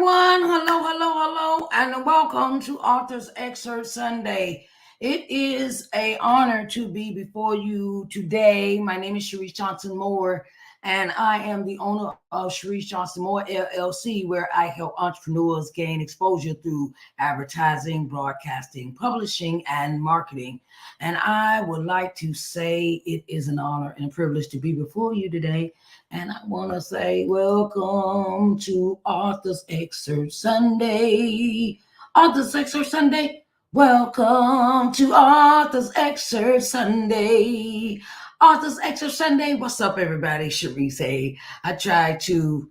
everyone. Hello, and welcome to Author's Excerpt Sunday. It is an honor to be before you today. My name is Sharice Johnson Moore, and I am the owner of Sharice Johnson Moore LLC, where I help entrepreneurs gain exposure through advertising, broadcasting, publishing, and marketing. And I would like to say it is an honor and a privilege to be before you today. And I want to say, welcome to Author's Excerpt Sunday. Author's Excerpt Sunday. Welcome to Author's Excerpt Sunday. Author's Excerpt Sunday. What's up, everybody? Sharice. Hey, I try to,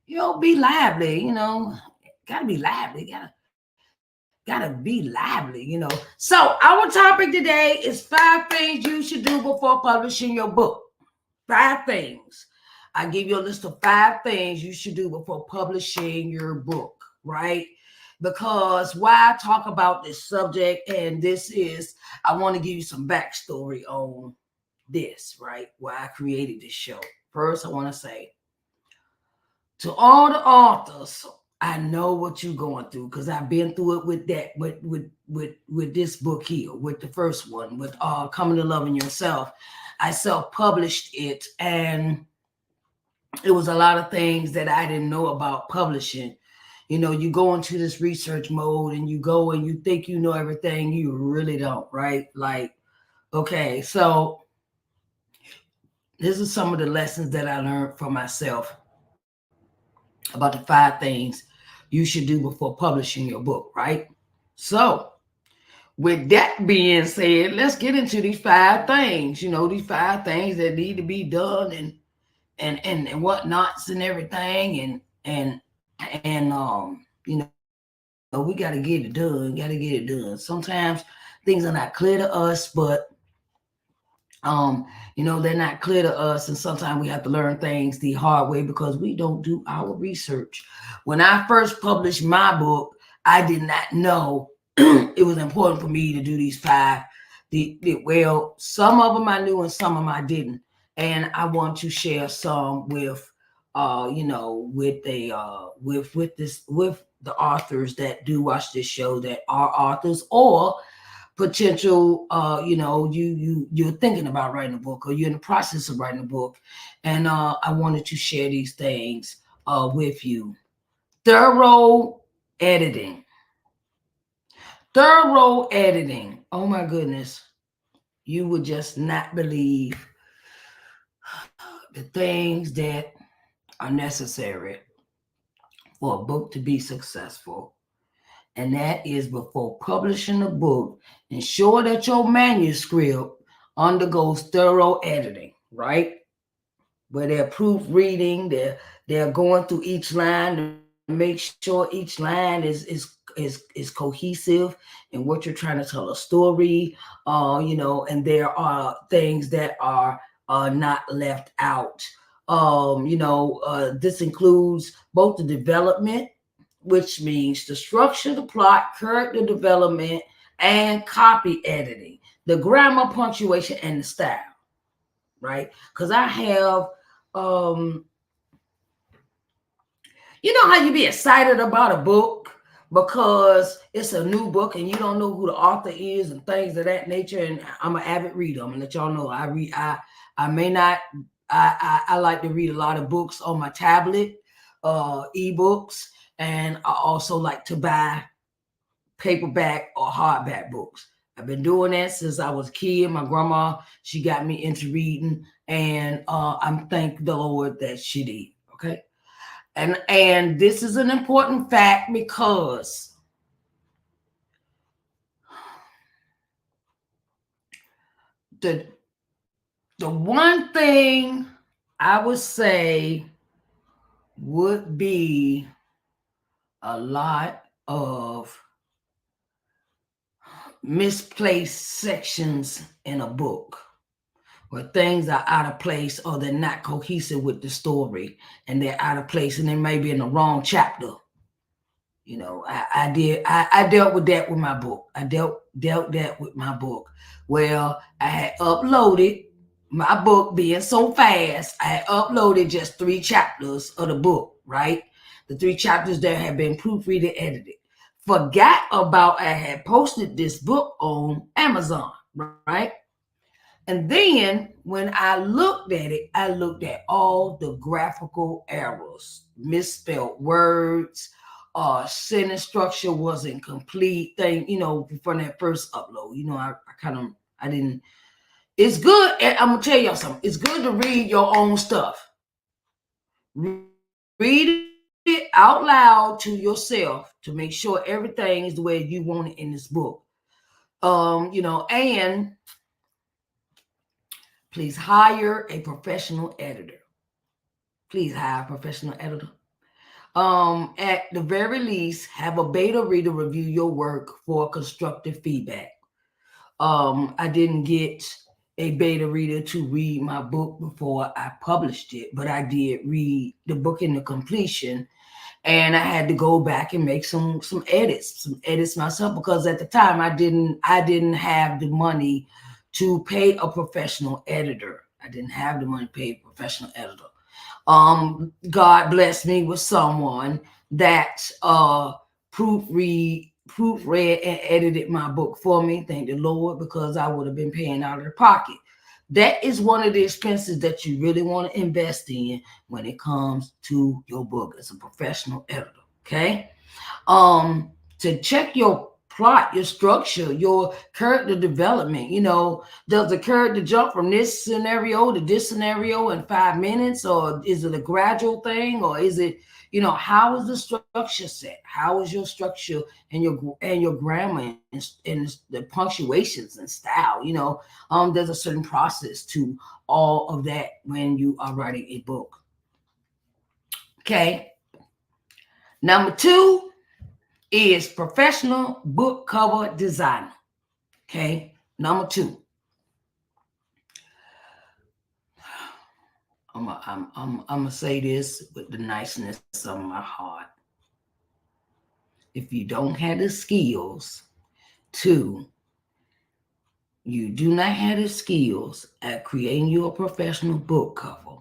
be lively, Gotta be lively. Gotta be lively. So our topic today is 5 things you should do before publishing your book. 5 things. I give you a list of 5 things you should do before publishing your book, right? Because why I talk about this subject, and this is, I want to give you some backstory on this, right? Why I created this show. First, I want to say to all the authors, I know what you're going through because I've been through it with that, with this book here, with the first one, with Coming to Loving Yourself. I self-published it, and it was a lot of things that I didn't know about publishing. You go into this research mode and you go and you think you know everything. You really don't, right? Like, okay, so this is some of the lessons that I learned for myself about the 5 things you should do before publishing your book, right? So with that being said, let's get into these 5 things, these 5 things that need to be done and whatnots and everything. And we got to get it done. Sometimes things are not clear to us, but they're not clear to us, and sometimes we have to learn things the hard way because we don't do our research. When I first published my book, I did not know it was important for me to do these 5. Well, some of them I knew and some of them I didn't, and I want to share some with with the authors that do watch this show that are authors or potential you're thinking about writing a book or you're in the process of writing a book. And I wanted to share these things with you. Thorough editing. Oh my goodness, you would just not believe the things that are necessary for a book to be successful. And that is before publishing a book, ensure that your manuscript undergoes thorough editing, right? Where they're proofreading, they're going through each line to make sure each line is cohesive in what you're trying to tell a story, and there are things that are not left out. This includes both the development, which means the structure, the plot, character development, and copy editing, the grammar, punctuation, and the style, right? Because I have, how you be excited about a book because it's a new book and you don't know who the author is and things of that nature. And I'm an avid reader. I'm gonna let y'all know I read. I like to read a lot of books on my tablet, ebooks. And I also like to buy paperback or hardback books. I've been doing that since I was a kid. My grandma, she got me into reading, and I'm thank the Lord that she did. Okay, and this is an important fact because the one thing I would say would be a lot of misplaced sections in a book where things are out of place or they're not cohesive with the story and they're out of place and they may be in the wrong chapter. I dealt with that with my book. I dealt that with my book. Well, I had uploaded my book being so fast. I had uploaded just 3 chapters of the book, right? The 3 chapters that have been proofread and edited. Forgot about I had posted this book on Amazon, right? And then when I looked at it, I looked at all the graphical errors, misspelled words, sentence structure wasn't complete thing, from that first upload. I didn't. It's good. I'm gonna tell y'all something. It's good to read your own stuff. Read it out loud to yourself to make sure everything is the way you want it in this book. And please hire a professional editor. Please hire a professional editor. At the very least, have a beta reader review your work for constructive feedback. I didn't get a beta reader to read my book before I published it, but I did read the book into completion, and I had to go back and make some edits myself, because at the time I didn't have the money to pay a professional editor. I didn't have the money to pay a professional editor. God blessed me with someone that proofread and edited my book for me. Thank the Lord, because I would have been paying out of the pocket. That is one of the expenses that you really want to invest in when it comes to your book as a professional editor. Okay. To check your plot, your structure, your character development. Does the character jump from this scenario to this scenario in 5 minutes, or is it a gradual thing, or is it, how is the structure set? How is your structure and your grammar and the punctuations and style? There's a certain process to all of that when you are writing a book. Okay. Number 2 is professional book cover designer. Okay. Number 2. I'm gonna say this with the niceness of my heart. If you don't have the skills you do not have the skills at creating your professional book cover,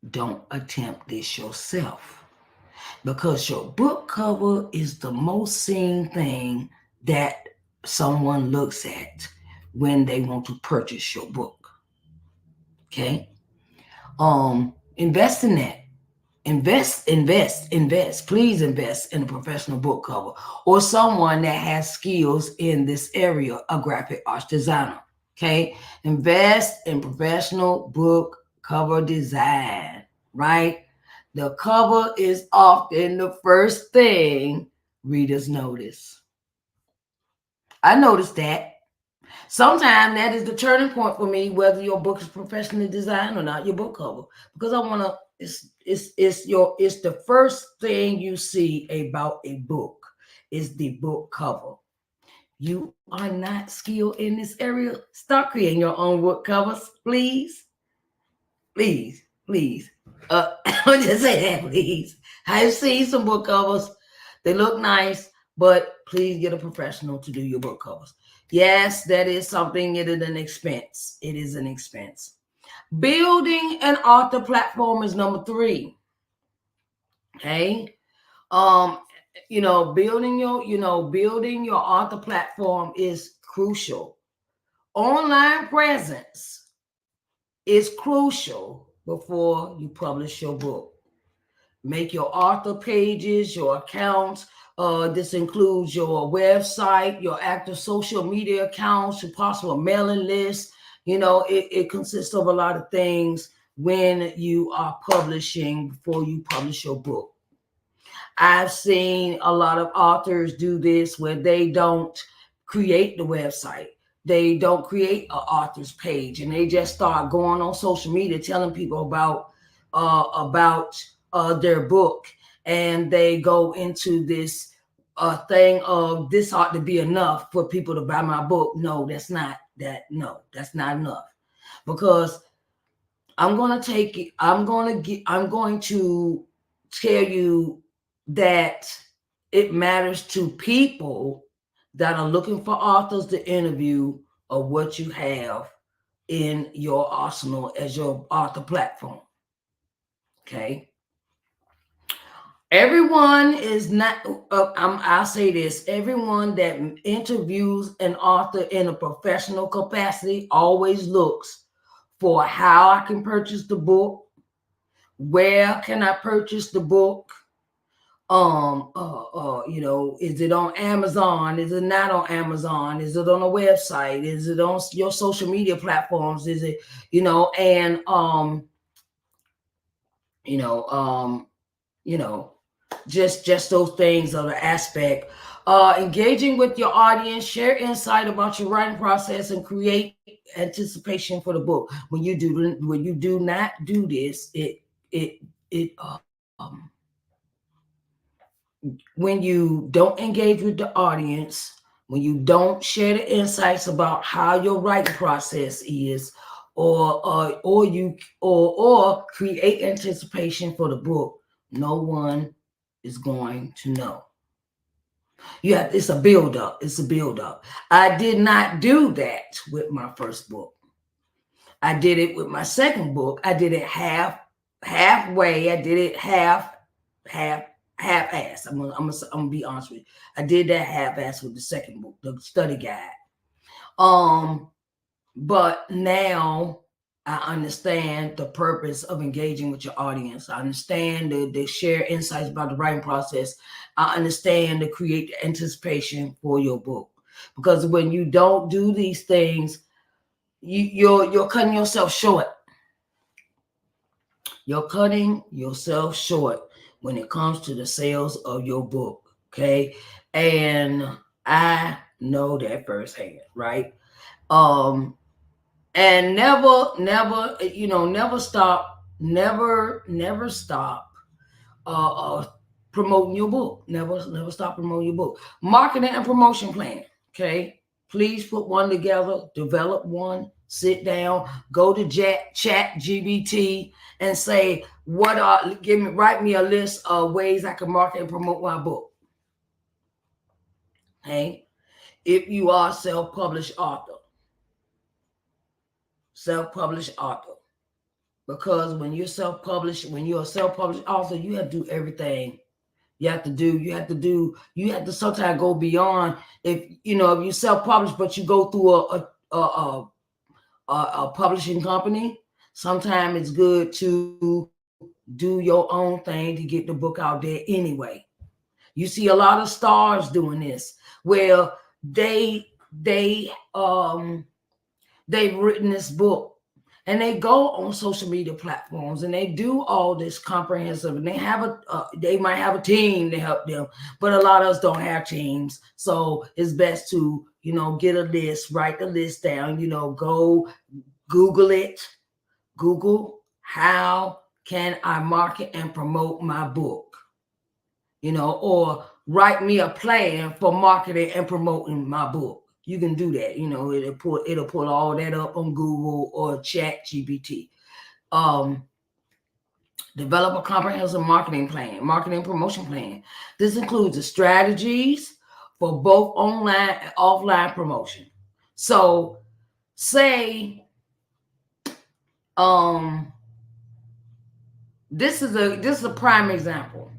don't attempt this yourself. Because your book cover is the most seen thing that someone looks at when they want to purchase your book. Okay. Invest in that. Invest. Please invest in a professional book cover or someone that has skills in this area, a graphic arts designer. Okay. Invest in professional book cover design, right? The cover is often the first thing readers notice. I noticed that. Sometimes that is the turning point for me, whether your book is professionally designed or not, your book cover. Because I want to, it's the first thing you see about a book is the book cover. You are not skilled in this area. Start creating your own book covers, please. Please. I'll just say that, please. I've seen some book covers. They look nice, but please get a professional to do your book covers. Yes, that is something. It is an expense. It is an expense. Building an author platform is number 3. Okay. Building your author platform is crucial. Online presence is crucial before you publish your book. Make your author pages, your accounts. This includes your website, your active social media accounts, your possible mailing list. It consists of a lot of things when you are publishing before you publish your book. I've seen a lot of authors do this where they don't create the website. They don't create an author's page, and they just start going on social media telling people about their book, and they go into this thing of this ought to be enough for people to buy my book. No, that's not that. No, that's not enough, because I'm going to tell you that it matters to people that are looking for authors to interview of what you have in your arsenal as your author platform. Okay. Everyone is not, I'll say this, everyone that interviews an author in a professional capacity always looks for how I can purchase the book, where can I purchase the book, is it on Amazon, is it not on Amazon, is it on a website, is it on your social media platforms, is it, and you know um you know just those things are the aspect. Engaging with your audience, share insight about your writing process, and create anticipation for the book. When you do not do this, it when you don't engage with the audience, when you don't share the insights about how your writing process is, or create anticipation for the book, no one is going to know. It's a build up. It's a build up. I did not do that with my first book. I did it with my second book. I did it halfway. I did it half half-ass. I'm gonna be honest with you. I did that half-ass with the second book, the study guide. Um, but now I understand the purpose of engaging with your audience. I understand the share insights about the writing process. I understand to create the anticipation for your book. Because when you don't do these things, you're cutting yourself short. You're cutting yourself short when it comes to the sales of your book. Okay. And I know that firsthand, right? Um, and never stop, never stop promoting your book. Never stop promoting your book. Marketing and promotion plan. Okay. Please put one together, develop one, sit down, go to chat GBT and say, write me a list of ways I can market and promote my book. Okay. If you are self-published author, because when you're a self-published author, you have to do everything. You have to sometimes go beyond. If you self-publish but you go through a publishing company, sometimes it's good to do your own thing to get the book out there anyway. You see a lot of stars doing this, where they they they've written this book and they go on social media platforms and they do all this comprehensive, and they might have a team to help them, but a lot of us don't have teams. So it's best to get a list, write the list down, go Google it. Google, how can I market and promote my book, or write me a plan for marketing and promoting my book. You can do that. It'll pull all that up on Google or Chat GPT. Um, Develop a comprehensive marketing promotion plan. This includes the strategies for both online and offline promotion. So, say, this is a prime example.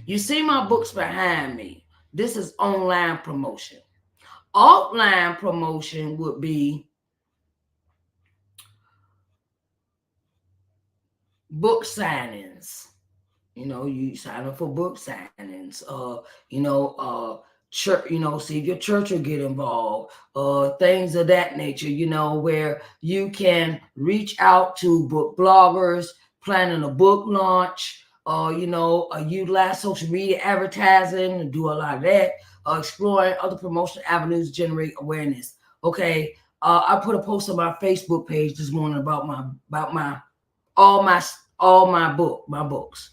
You see my books behind me. This is online promotion. Offline promotion would be book signings. You sign up for book signings. Church. See if your church will get involved. Things of that nature. Where you can reach out to book bloggers, planning a book launch. Utilize social media advertising and do a lot of that. Exploring other promotional avenues, generate awareness. Okay. I put a post on my Facebook page this morning about my all my my books,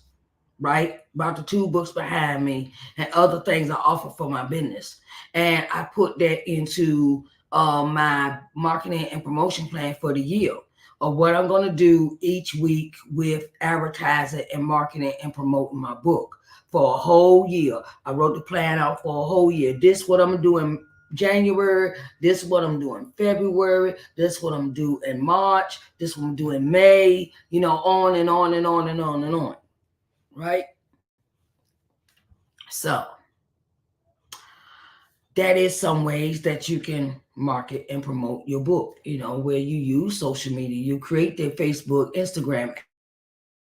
right? About the two books behind me and other things I offer for my business. And I put that into my marketing and promotion plan for the year of what I'm going to do each week with advertising and marketing and promoting my book for a whole year. I wrote the plan out for a whole year. This is what I'm doing January, this is what I'm doing February, this is what I'm doing in March, this is what I'm doing May, on and on and on and on and on. Right? So that is some ways that you can market and promote your book, where you use social media. You create their Facebook, Instagram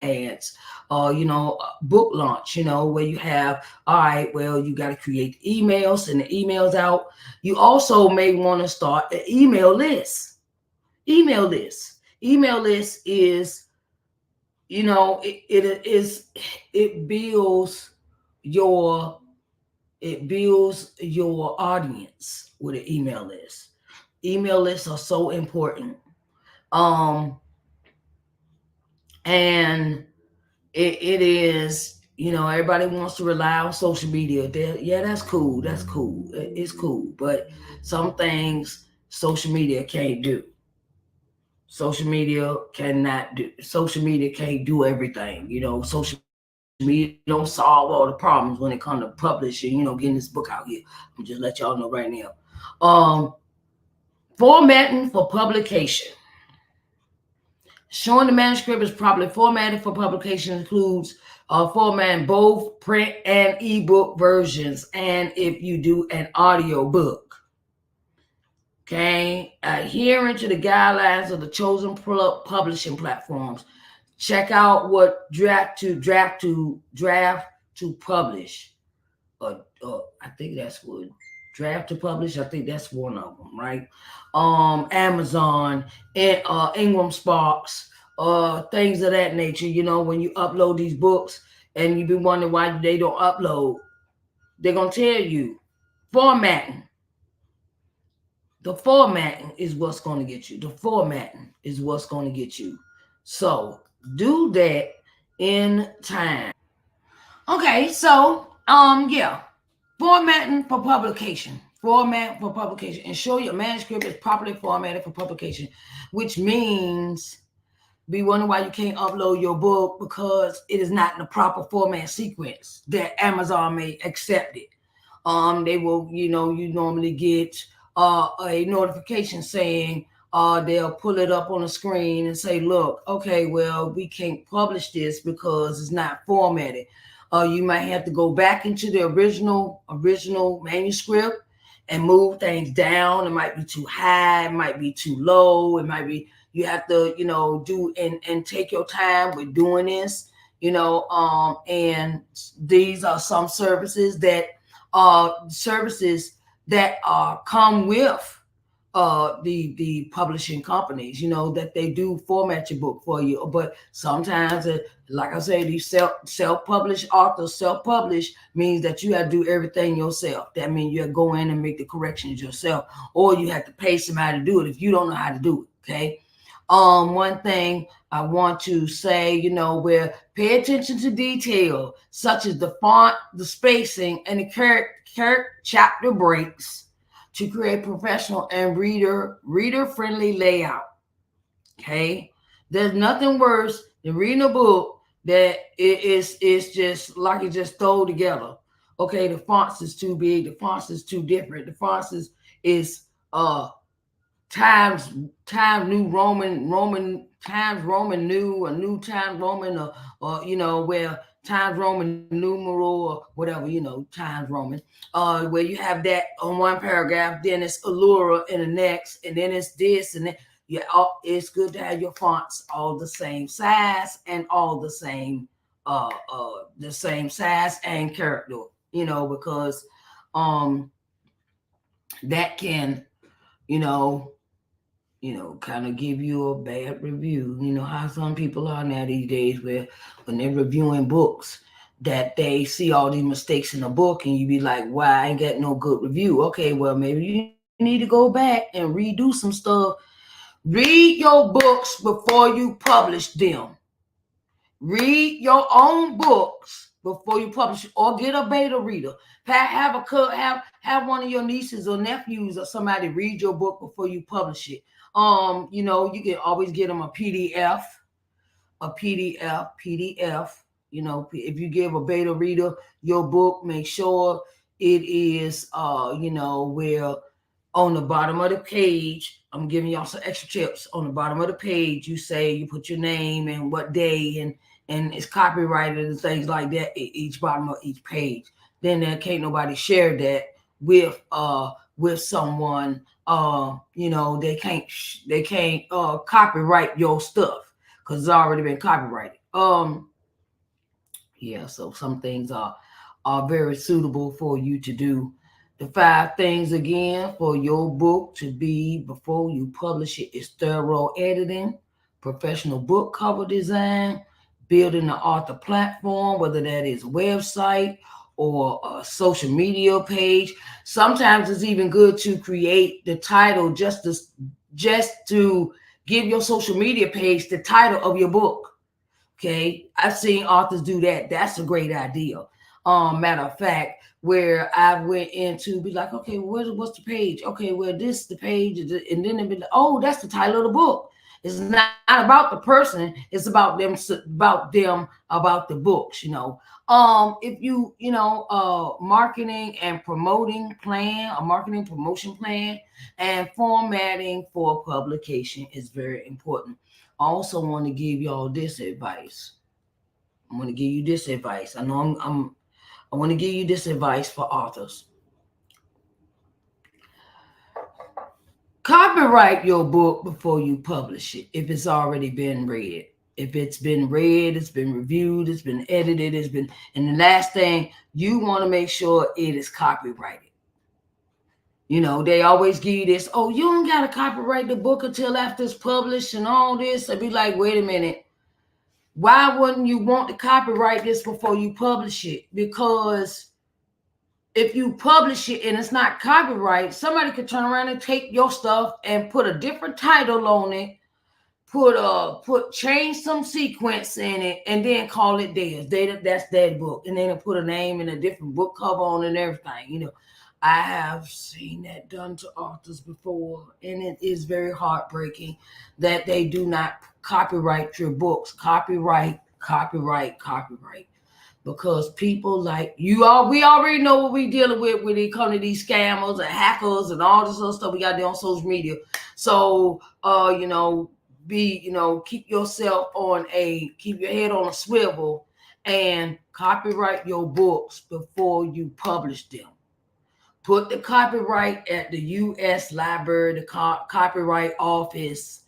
ads, book launch, where you have, all right, well, you got to create emails, send the emails out. You also may want to start an email list. Email list. Email list is, it is, it builds your audience with an email list. Email lists are so important. Um, and it is, everybody wants to rely on social media. Yeah, that's cool. That's cool. It's cool. But some things social media can't do. Social media can't do everything. Social media don't solve all the problems when it comes to publishing, getting this book out here. I'm just let y'all know right now. Um, Formatting for publication. Showing the manuscript is properly formatted for publication includes formatting both print and ebook versions, and if you do an audio book. Okay, adhering to the guidelines of the chosen publishing platforms. Check out what draft to publish. I think that's what draft to publish. I think that's one of them, right? Amazon and Ingram Sparks, things of that nature. When you upload these books and you be wondering why they don't upload, they're gonna tell you formatting. The formatting is what's gonna get you. The formatting is what's gonna get you. So do that in time. Okay, so yeah. Formatting for publication. Format for publication. Ensure your manuscript is properly formatted for publication, which means be wondering why you can't upload your book because it is not in the proper format sequence that Amazon may accept it. They will, you normally get a notification saying they'll pull it up on the screen and say, look, okay, well, we can't publish this because it's not formatted. You might have to go back into the original manuscript and move things down. It might be too high, it might be too low, it might be, you have to, do and take your time with doing this, and these are some services that come with the publishing companies, that they do format your book for you. But sometimes, like I say, these self-published authors, self-publish means that you have to do everything yourself. That means you have to go in and make the corrections yourself, or you have to pay somebody to do it if you don't know how to do it. Okay. One thing I want to say, where pay attention to detail, such as the font, the spacing, and the character chapter breaks to create professional and reader-friendly layout. Okay? There's nothing worse than reading a book that it's just like it's just thrown together. Okay, the fonts is too big, the fonts is too different, the fonts is times new Roman times Roman new, or new times Roman, or where times Roman numeral or whatever, times Roman, where you have that on one paragraph, then it's allura in the next, and then it's this, and then it's good to have your fonts all the same size and all the same size and character, because that can, you know kind of give you a bad review. You know how some people are now these days, where when they're reviewing books, that they see all these mistakes in the book, and you be like, "Why I ain't got no good review?" Okay, well maybe you need to go back and redo some stuff. Read your books before you publish them. Read your own books before you publish it, or get a beta reader. Have one of your nieces or nephews or somebody read your book before you publish it. You can always get them a PDF. If you give a beta reader your book, make sure it is, where on the bottom of the page, I'm giving y'all some extra tips. On the bottom of the page, you put your name and what day, and it's copyrighted and things like that at each bottom of each page. then there can't nobody share that with someone. They can't copyright your stuff because it's already been copyrighted. Yeah, so some things are very suitable for you to do. The 5 things again for your book to be before you publish it is thorough editing, professional book cover design, building the author platform, whether that is a website or a social media page. Sometimes it's even good to create the title just to give your social media page the title of your book. Okay, I've seen authors do that. That's a great idea. Matter of fact, where I went into be like, okay, what's the page? Okay, well, this the page, and then it be like, oh, that's the title of the book. It's not about the person. It's about the books. If marketing and promoting plan, a marketing promotion plan, and formatting for publication is very important. I also want to give y'all this advice. I'm going to give you this advice. I know I want to give you this advice for authors. Copyright your book before you publish it if it's already been read. If it's been read, it's been reviewed, it's been edited, and the last thing, you want to make sure it is copyrighted. They always give you this, oh, you don't got to copyright the book until after it's published and all this. I'd be like, wait a minute. Why wouldn't you want to copyright this before you publish it? Because if you publish it and it's not copyright, somebody could turn around and take your stuff and put a different title on it, change some sequence in it, and then call it theirs. That's their book. And then put a name and a different book cover on it and everything. I have seen that done to authors before, and it is very heartbreaking that they do not copyright your books. Copyright. Because people like we already know what we're dealing with when it comes to these scammers and hackers and all this other stuff we got there on social media. So, keep your head on a swivel and copyright your books before you publish them. Put the copyright at the U.S. Library, the Copyright Office,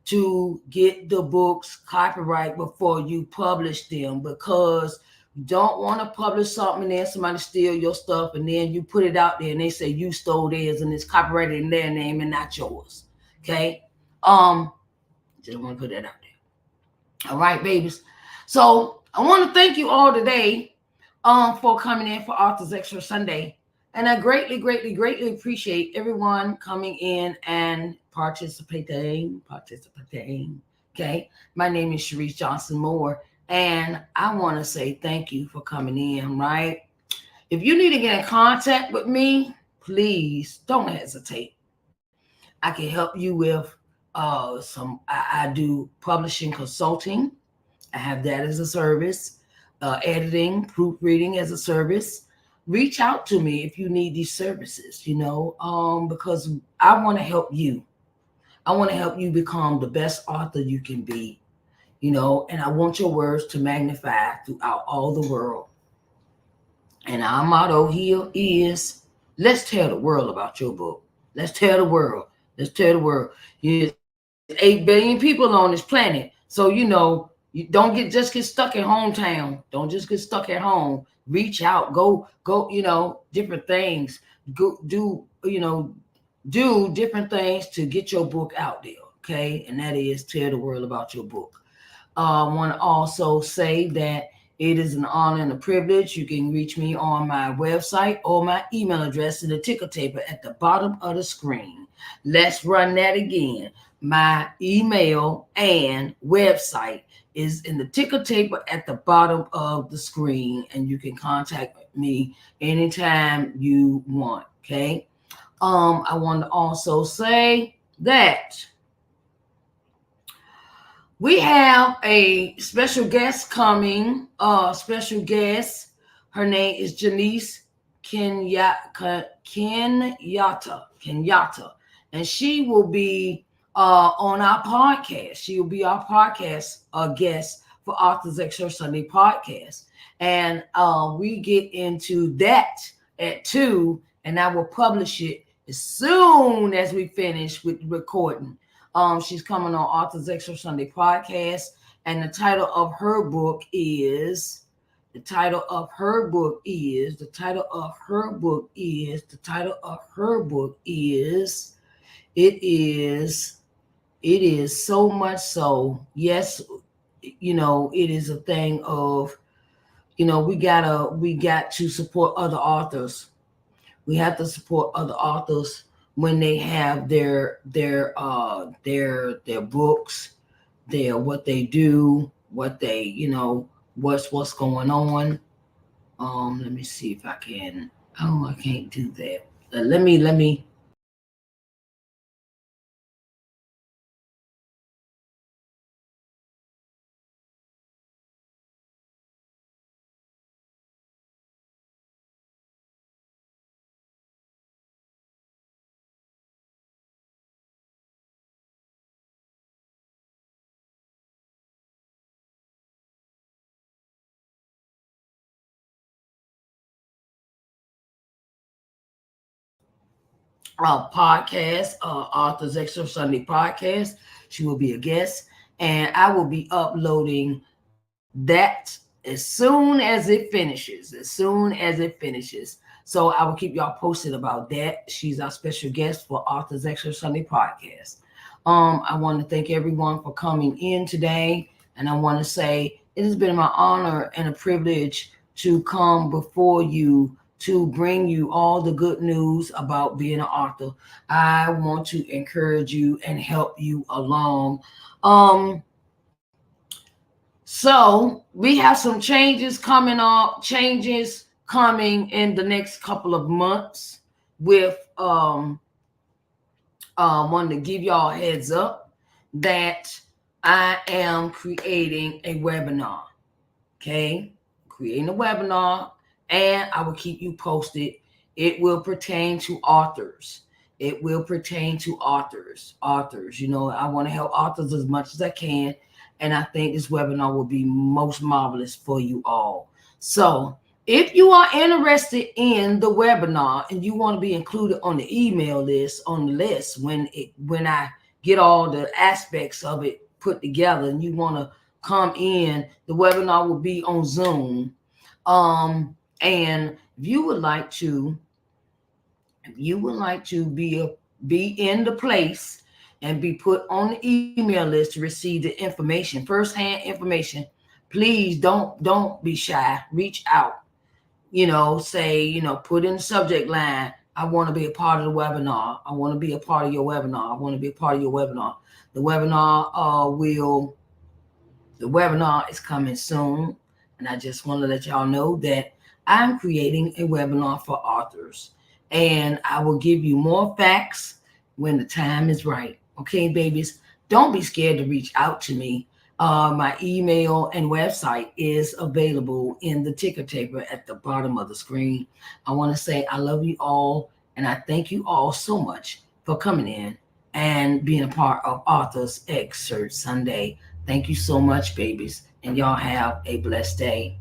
to get the books copyright before you publish them, because you don't want to publish something and then somebody steal your stuff and then you put it out there and they say you stole theirs and it's copyrighted in their name and not yours. Okay? Just want to put that out there. All right, babies. So I want to thank you all today for coming in for Authors Excerpt Sunday. And I greatly, greatly, greatly appreciate everyone coming in and participating. Okay. My name is Sharice Johnson Moore, and I want to say thank you for coming in, right? If you need to get in contact with me, please don't hesitate. I can help you with I do publishing consulting. I have that as a service, editing, proofreading as a service. Reach out to me if you need these services, because I want to help you. I want to help you become the best author you can be, and I want your words to magnify throughout all the world. And our motto here is, let's tell the world about your book. Let's tell the world. Let's tell the world. There's 8 billion people on this planet. So, you don't just get stuck in hometown. Don't just get stuck at home. Reach out, go, different things. Go do different things to get your book out there. Okay. And that is tell the world about your book. I want to also say that it is an honor and a privilege. You can reach me on my website or my email address in the ticker tape at the bottom of the screen. Let's run that again. My email and website is in the ticker tape at the bottom of the screen, and you can contact me anytime you want. Okay. I want to also say that we have a special guest coming. Special guest. Her name is Janice Kenyatta, and she will be on our podcast. She will be our podcast guest for Authors Excerpt Sunday podcast. And we get into that at 2, and I will publish it as soon as we finish with recording. She's coming on Authors Excerpt Sunday podcast, and the title of her book is the title of her book is the title of her book is the title of her book is it is it is so much so. Yes, it is a thing of, we got to support other authors. We have to support other authors when they have their books, their what they do, what they, what's going on. Let me see if I can. Oh, I can't do that. Let me. Podcast, Authors Extra Sunday podcast. She will be a guest, and I will be uploading that as soon as it finishes. As soon as it finishes. So I will keep y'all posted about that. She's our special guest for Authors Extra Sunday podcast. I want to thank everyone for coming in today, and I want to say it has been my honor and a privilege to come before you to bring you all the good news about being an author. I want to encourage you and help you along. Um, so we have some changes coming in the next couple of months with wanting to give y'all a heads up that I am creating a webinar. Okay, creating a webinar, and I will keep you posted. It will pertain to authors. It will pertain to authors. I want to help authors as much as I can, and I think this webinar will be most marvelous for you all. So if you are interested in the webinar and you want to be included on the email list, when I get all the aspects of it put together, and you want to come in, the webinar will be on Zoom. And if you would like to be in the place and be put on the email list to receive the information, firsthand information, please don't be shy. Reach out. Put in the subject line, I want to be a part of the webinar. I want to be a part of your webinar. I want to be a part of your webinar. The webinar is coming soon, and I just want to let y'all know that I'm creating a webinar for authors, and I will give you more facts when the time is right. Okay, babies, don't be scared to reach out to me. My email and website is available in the ticker taper at the bottom of the screen. I want to say I love you all, and I thank you all so much for coming in and being a part of Authors Excerpt Sunday. Thank you so much, babies, and y'all have a blessed day.